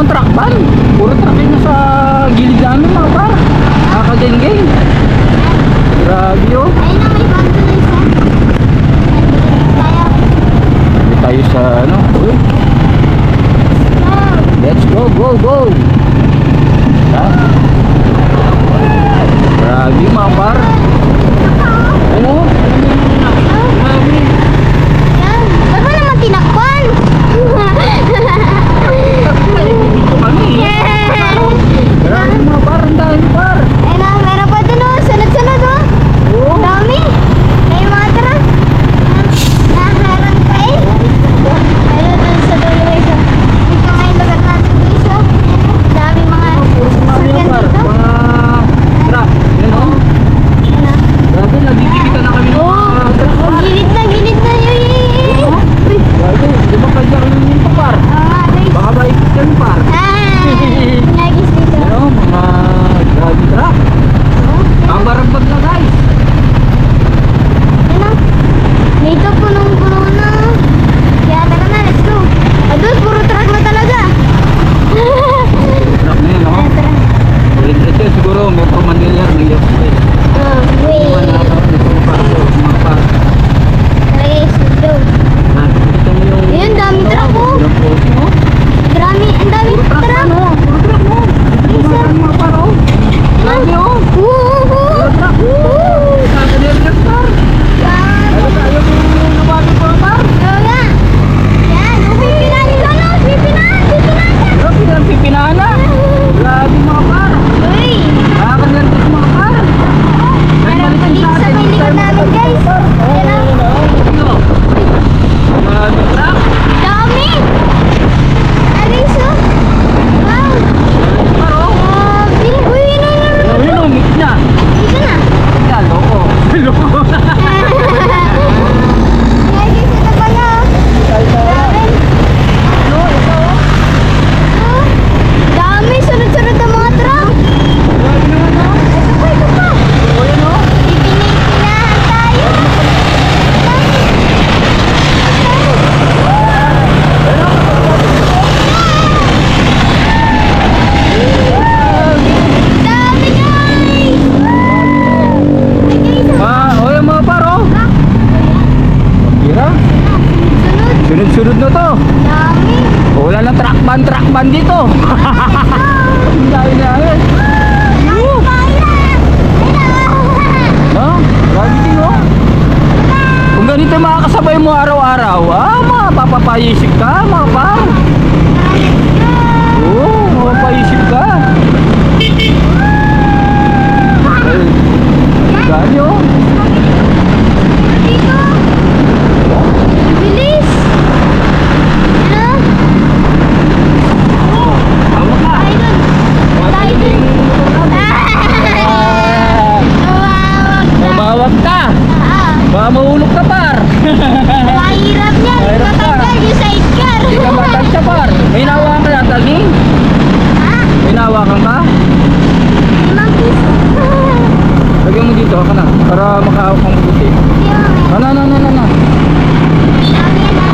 naman truck ban. Puro truck yun sa gilid namin mga par. Nakakageng-geng. Grabe yun. Ayun na, may bago na isa. Kaya. Hindi tayo sa ano. Uy. Let's go, go, go. Grabe mga par. Ano? Grabe. Yan. Ba't mo naman tinakpan? Dito kami. Grabe mga par. Ang dami par. Ayun na, meron pa dun oh. Sunod-sunod oh. Oo. Dami. May mga tara. Naharang pa eh. Ayun, dun sa dulo isa. Dito nga yung lugar natin guys oh. Dami mga sasakyan Par. dito. Mga truck. Yan o. Ayun na. Grabe, nabibigyan na kami ng mga truck. Oh, gilid na yun. Uy. Grabe, di ba kanya kayo nito par? Ah, guys. Baka maikot yan par. Nagis dito. Ano, mga grabe truck. Pambaragbag na guys. Ano? Dito punong-puno na. Kaya tara na, let's go. Adun, puro truck na talaga. Truck na yan o. Tara, tara. Ito siguro may pamandilya ng Yosef. Wait. Mga par. Tara guys, let's go. Nakikita mo yung... Ayun, dami truck oh. Ilang crossing o. Dami, ang dami Puro truck truck. na no. Puro truck no. Dumadaan mga par o. Grabe o. Puro truck. Nakakadilya par. Ano tayo kung nabati po par? Grabe na pipinahan na. Grabe mga par. Nakakanervous mga par. Meron pa dito sa may likod namin, guys. Ayan Ito. Grabe truck. Dami! Aris, oh. Wow! Par o. Grabe! Uy, Ayun o, mix na. dito na. Yan, loko. Loko. Guys, ito pala, oh. Dami. Oh, dami! Sunod-sunod na mga truck. Grabe naman o. Ito pa. O yan o. Pipinahan tayo. Dami, guys! Ay, guys, O yan mga par o. Pira. sunod. Sunod-sunod na to. Dami. Wala na truck ban dito. Ang dami na yan. No? Grabe din o. Kung ganito yung makakasabay mo araw-araw, mapapayisip ka mga par. Oo, mapapayisip ka. Gani o. Dito. Bilis. Ano? Tama ka. Tayo dun. Tayo dun. Tumawag na. Mabawag ka. Baka mahulog ka par. Mahirap niya. Mahirap ka. Matanggal yung sidecar. Hindi ka matansya par. May nawakan ka na taging. Ha? May nawakan ka. 5 piso. Lagyan mo dito ka na. Para makahawak kang mabuti. Hindi mo may- Ano. Dami yan, ah.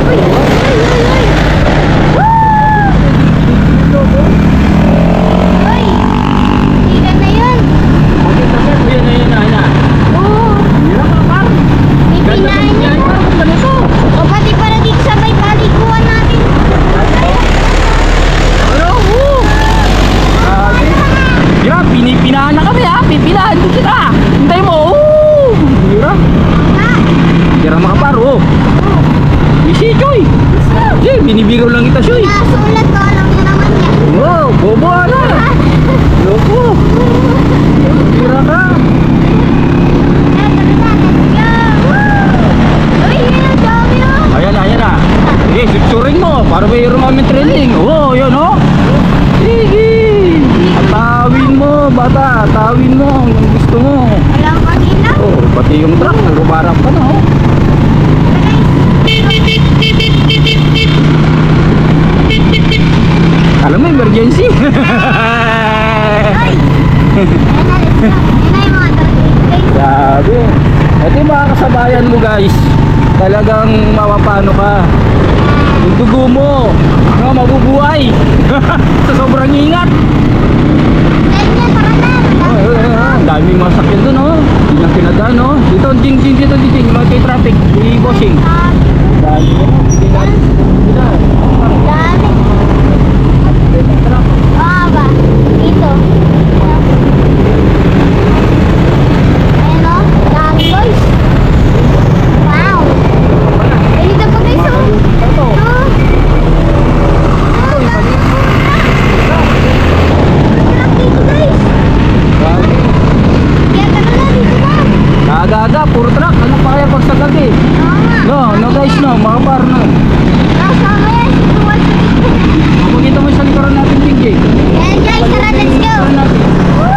Uy, uy, uy, uy. Uy, ilan na yun? Oo, may pinahan niya. O pati para dito sa may paliguan natin. Pinipinahan na kami ha. Pipinahan din kita. Hintay mo. Hira. Hira mga paro. Misi Choy. Binibiro lang kita Choy. Nasulat ko, alam mo naman yan. Wow, bobo na. Loko. Hira ka. Uy, yun ang dami oh. Ayan na. Sige, picturing mo. Para mayroon kami trending. Oo, yun o. Sige. Atawin mo, bata. Atawin mo. Ang gusto mo. Walang pag-ilaw. Oh, pati yung truck. Nagrumarap ka na oh. Alam mo, emergency. Ay! Ayan na, let's go. Ayan na yung mga dami. Guys, Grabe. Ito yung mga kasabayan mo guys. talagang mapapano ka. Yung dugo mo, no, mabubuhay. Sa sobrang ingat. Ang daming mga sakyan doon, oh. Hindi na pinadaan, oh. Dito, dito, mga kay traffic, di bossing. Dami mo, hindi na. Dami. Oo ba? Dito. Ayan o, dami guys. Wow. Eh, dito po guys o. Ito. Dito guys. Dami. Kaya ka na dito ba? Nagaga, puro truck. Ano pa kaya pag sa gabi? Oo nga. No guys, no. Mga par, no. Kasama yan si Tuwal sa dito. Makikita mo sa likuran natin, Big. Ayan guys, tara let's go. Woo!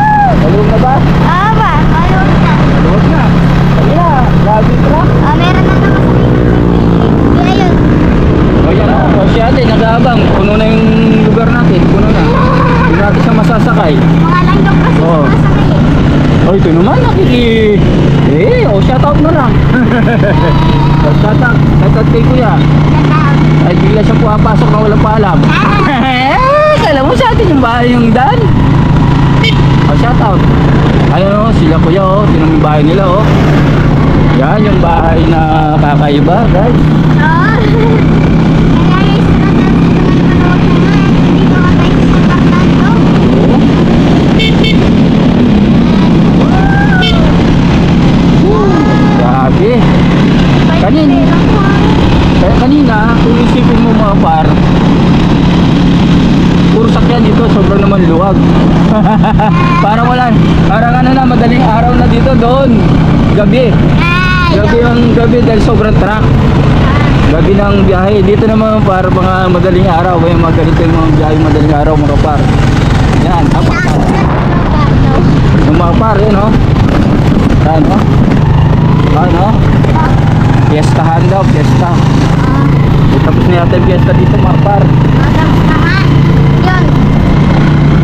Alam na ba? Oo ba? Ayun na. Huwag na. Kaya, grabe truck. Meron na naman sa dito. Kaya yun. O yan, o. O siya din, nag-aabang. Puno na yung lugar natin. Puno na. Hindi natin siya masasakay. Mga langgam kasi Oo. sumasakay eh. O ito naman, o shoutout na lang. O shoutout kay kuya. Ay bigla siya pumapasok na walang paalam. Kala mo sa atin yung bahay yung Dan. O shoutout. Ayun o, sila kuya o, tinan mo yung bahay nila o. Yan yung bahay na kakaiba guys. Oo. Kaya guys, manood na nga. Dito nga tayo sa Baclando. Grabe. Kaya kanina, kung isipin mo mga par, puro sakyan dito, sobrang naman luwag. Parang ano na, madaling araw na dito doon. Gabi. Gabi dahil sobrang truck. Gabi ng biyahe. Dito naman para mga madaling araw. Kaya mga ganito yung mga biyahe madaling araw mga par. Yan, yung mga par, yun o. Yan o. Ano? Fiestahan daw, fiesta. Tapos na yata yung fiesta dito mga par.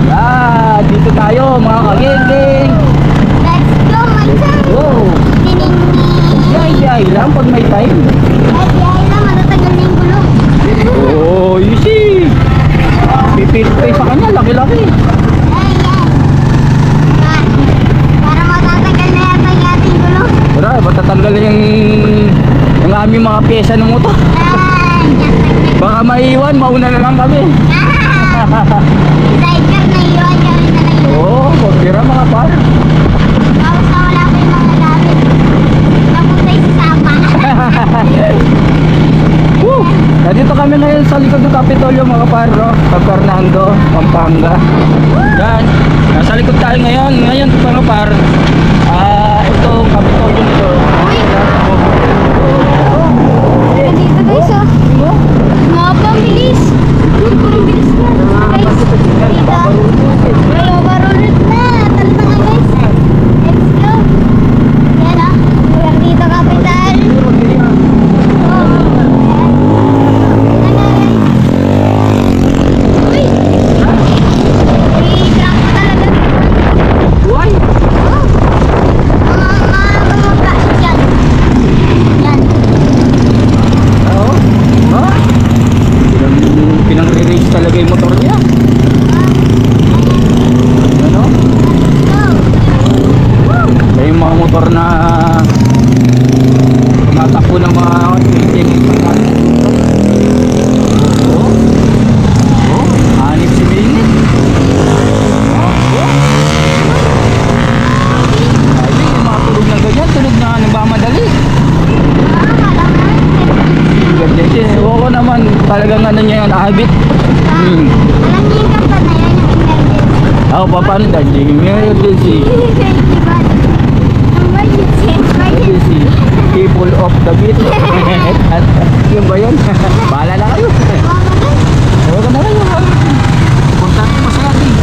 Yan, dito tayo mga kagiging. Let's go, my son. Go! Biyay lang pag may time. Biyay lang, matatagal na yung gulong. Oh, you see. Pipit sa kanya, laki-laki. Para matatagal na yata yung ating gulong. Tara, matatanggal yung aming mga pyesa ng motor. Baka maiwan, mauna na lang kami. Sidecar na iwan kami na lang yun. Oo, tira mga par. Tapos na wala pa yung mga gamit. Napuntay sa Sapa. Woo! Nandito kami ngayon sa likod ng Kapitolyo mga par, no? Sa Fernando, Pampanga. Yan, nasa likod tayo ngayon. Ngayon mga par, ito Kapitolyo nito. Dito guys oh. Mga pambilis. Ang bilis na. Guys, dito. May overrunit na. Talata nga guys. Let's go. Yan ah. Lugar dito kapital. Uy! Uy, truck mo talaga. Why? Yan. Yan. Oo. Ha? Pinang-re-race talaga yung motor niya. Ano? Kaya yung mga motor na tumatakbo ng mga 20 sa kan. Oo. Oo. Hanip si Minit. Oo. Ay, yung mga tulog na ganyan, tulog na nagmamadali. Ganyan. Oo naman, talagang ano niya yan, habit. Alam niyo yung kanta na yan, yung emergency. Ako, paano dahil emergency. Emergency. People of the beat. At yun ba yun? Bahala na kayo. Huwag ka na kayo. Importante masaya din.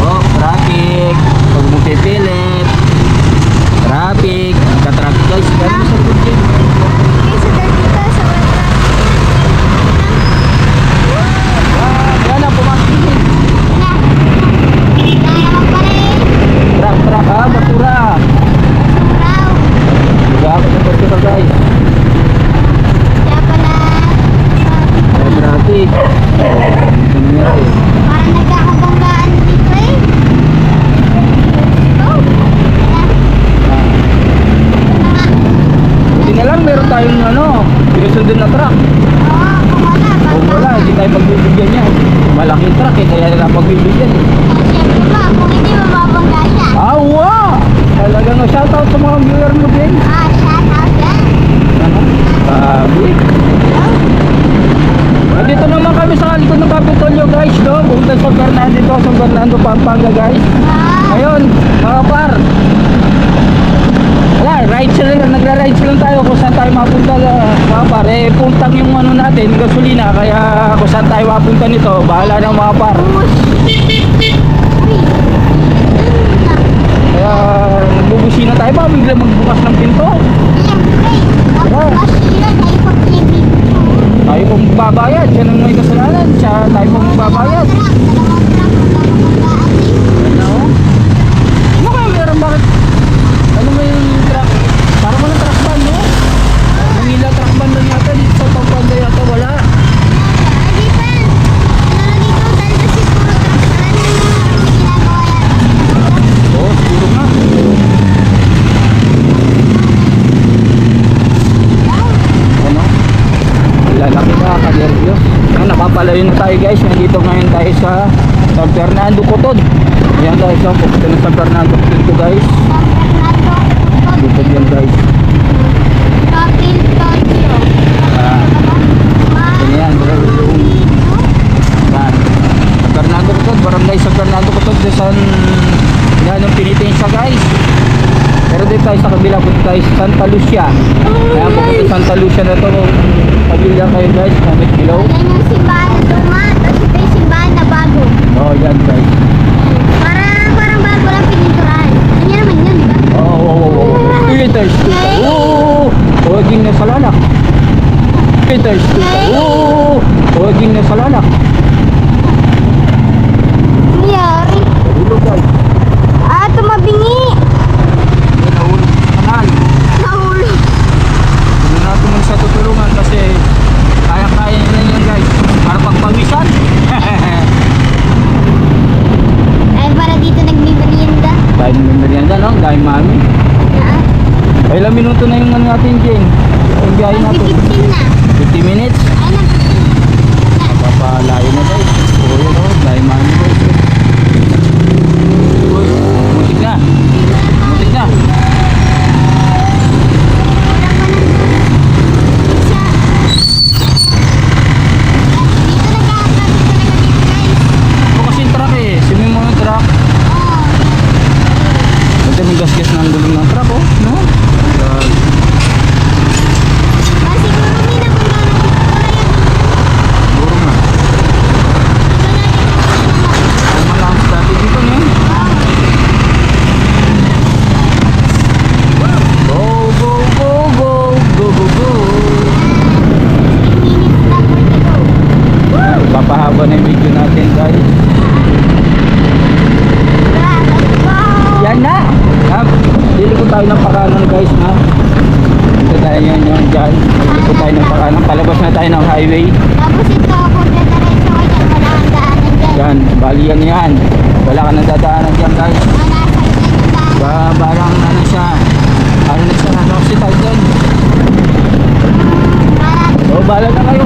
Oh, traffic. Huwag mo pipilit. Traffic. Nagka-traffic guys. Gano'n sa kutsin. Yan na, pumasok din. Truck ha, basura. Grabe na basura guys. Siyempre ba, kung hindi mababangga siya. Awa! Talagang shoutout sa mga viewer mo din. Shout out yan. Ano? Sabi. Nandito naman kami sa likod ng Kapitolyo guys, no? Punta sa San Fernando, Pampanga guys. Ngayon, mga par. Wala, rides lang, nagra-rides lang tayo kung saan tayo mapunta mga par. Puntang yung ano natin, gasolina, kaya kung saan tayo mapunta nito, bahala na mga par. Kaya nagbubusina tayo ba, bigla magbukas ng pinto. Tayo pong babayad, siya nang may kasalanan, siya tayo pong babayad. Ano? Ano kaya meron, bakit? Ano may truck? Parang walang truck ban, no? Manila truck ban lang yata, dito sa Pampanga yata wala. Oo, siguro nga. Ano? Lalaki na, kanervyos. Ayan, napapalayo na tayo guys. Nandito ngayon tayo sa San Fernando Cotod. Ayan guys, pupunta na San Fernando dito guys. Dito yan guys. Ganyan, yan. San Fernando Cotod, barangay San Fernando Cotod. Yan yung Pinitensa guys. Pero dito tayo sa kabila, punta tayo sa Santa Lucia. Ayan, pupunta sa Santa Lucia na to. Pagbilya kayo guys, comment below. Yan yung simbahan na luma, tapos ito yung simbahan na bago. Oh, yan guys. Parang bago lang pininturahan. Ano naman yun, di ba? Oh. Peters. Huwaging na sa lalak. Peters. Huwaging na sa lalak. Nangyari. Hello guys. Tumabingi. Nahulog sa kanal. Nahulog. Hindi natin muna sa tutulungan kasi kaya-kaya nila yan guys. Para pagpawisan. Ay, para dito nagmimerienda. Dahil may merienda no? Dahil mami. Ilang minuto na yung ano natin dyan. Yung biyahe natin. 15 na. 50 minutes. Ay, Papalayo na guys. Oo yun o. Dahil mami guys. Uy, mutik na. Mutik na. Ito kasi yung truck eh. Swimming mo yung truck. Ito may gas-gas na ang gulong ng truck oh. No? Siguro nga. Ay malams dati dito niya. Go, go, go, go, go, go, go. Papahaba na yung video natin guys. Yan na! Dili ko tayo ng pakanan guys na. Ito tayo yun dyan. Dili ko tayo ng pakanan. Palabas na tayo ng highway. Tapos ito, kung dadaretso ko dyan, wala kang daanan dyan. Yan, bali yan yan. Wala ka nang dadaanan dyan guys. Barang ano siya. Ano na siya, ano si tayo dyan. O, bahala na kayo.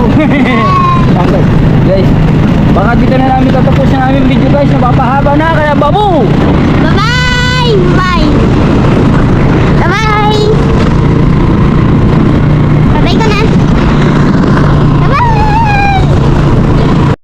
Yan guys. Guys, baka dito na namin tatapusin namin video guys. Napapahaba na, kaya babu! Bye-bye! Bye!